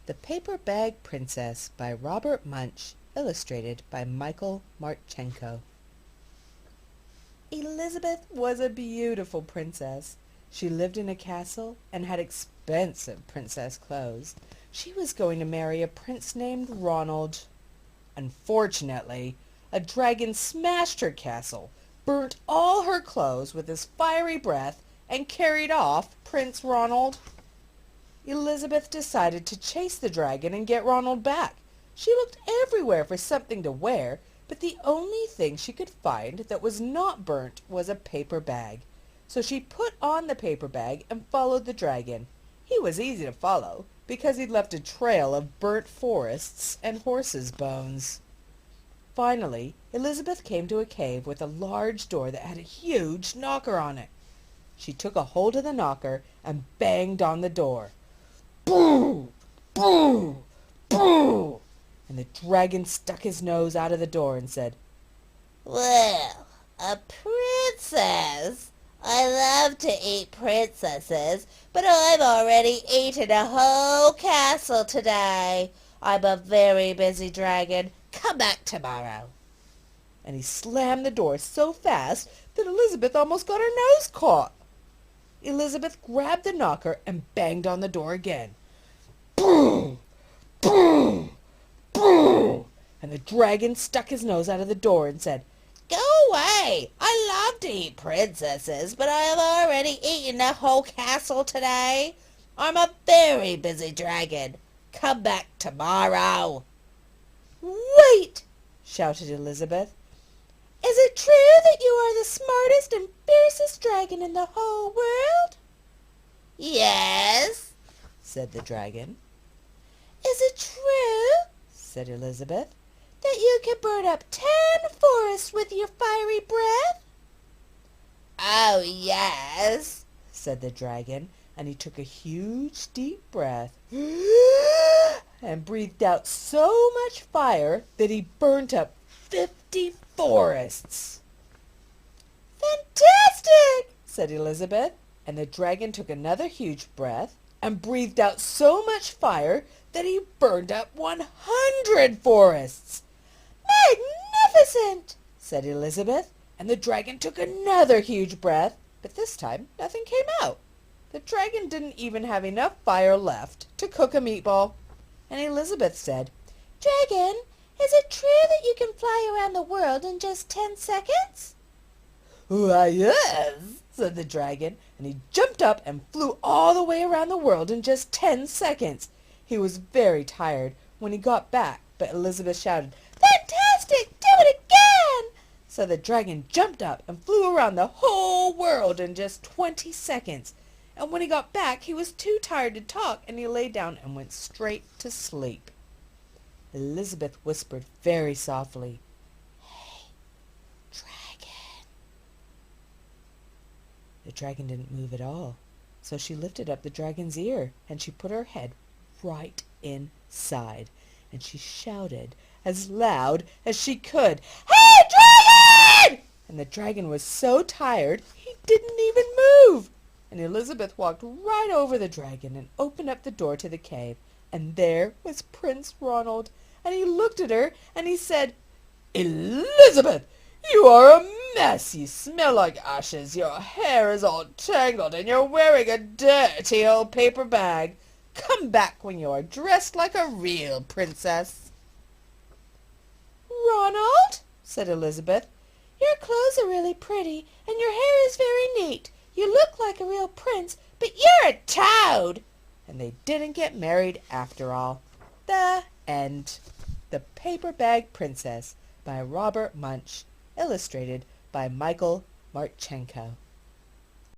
The Paper Bag Princess by Robert Munsch, illustrated by Martchenko. Elizabeth was a beautiful princess. She lived in a castle and had expensive princess clothes. She was going to marry a prince named Ronald. Unfortunately, a dragon smashed her castle, burnt all her clothes with his fiery breath, and carried off Prince Ronald. Elizabeth decided to chase the dragon and get Ronald back. She looked everywhere for something to wear, but the only thing she could find that was not burnt was a paper bag. So she put on the paper bag and followed the dragon. He was easy to follow, because he'd left a trail of burnt forests and horses' bones. Finally, Elizabeth came to a cave with a large door that had a huge knocker on it. She took a hold of the knocker and banged on the door. Boo! Boo! Boo! And the dragon stuck his nose out of the door and said, "Well, a princess? I love to eat princesses, but I've already eaten a whole castle today. I'm a very busy dragon. Come back tomorrow." And he slammed the door so fast that Elizabeth almost got her nose caught. Elizabeth grabbed the knocker and banged on the door again. Boom! Boom! Boom! And the dragon stuck his nose out of the door and said, "Go away! I love to eat princesses, but I have already eaten a whole castle today. I'm a very busy dragon. Come back tomorrow." "Wait!" shouted Elizabeth. "Is it true that you are the smartest and fiercest dragon in the whole world?" "Yes," said the dragon. "Is it true," said Elizabeth, "that you can burn up 10 forests with your fiery breath?" "Oh, yes," said the dragon, and he took a huge deep breath and breathed out so much fire that he burnt up 50 forests. "Fantastic!" said Elizabeth, and the dragon took another huge breath and breathed out so much fire that he burned up 100 forests. "Magnificent!" said Elizabeth, and the dragon took another huge breath, but this time nothing came out. The dragon didn't even have enough fire left to cook a meatball. And Elizabeth said, "Dragon, is it true that you can fly around the world in just 10 seconds?" "Why, yes," said the dragon, and he jumped up and flew all the way around the world in just 10 seconds. He was very tired when he got back, but Elizabeth shouted, "Fantastic! Do it again!" So the dragon jumped up and flew around the whole world in just 20 seconds. And when he got back, he was too tired to talk, and he lay down and went straight to sleep. Elizabeth whispered very softly, "Hey, dragon." The dragon didn't move at all, so she lifted up the dragon's ear, and she put her head right inside, and she shouted as loud as she could, "Hey, dragon!" And the dragon was so tired he didn't even move. And Elizabeth walked right over the dragon and opened up the door to the cave, and there was Prince Ronald, and he looked at her and he said, "Elizabeth, you are a mess. You smell like ashes, your hair is all tangled, and you're wearing a dirty old paper bag. Come back when you are dressed like a real princess." "Ronald," said Elizabeth, "your clothes are really pretty, and your hair is very neat. You look like a real prince, but you're a toad." And they didn't get married after all. The end. The Paper Bag Princess by Robert Munsch, illustrated by Martchenko.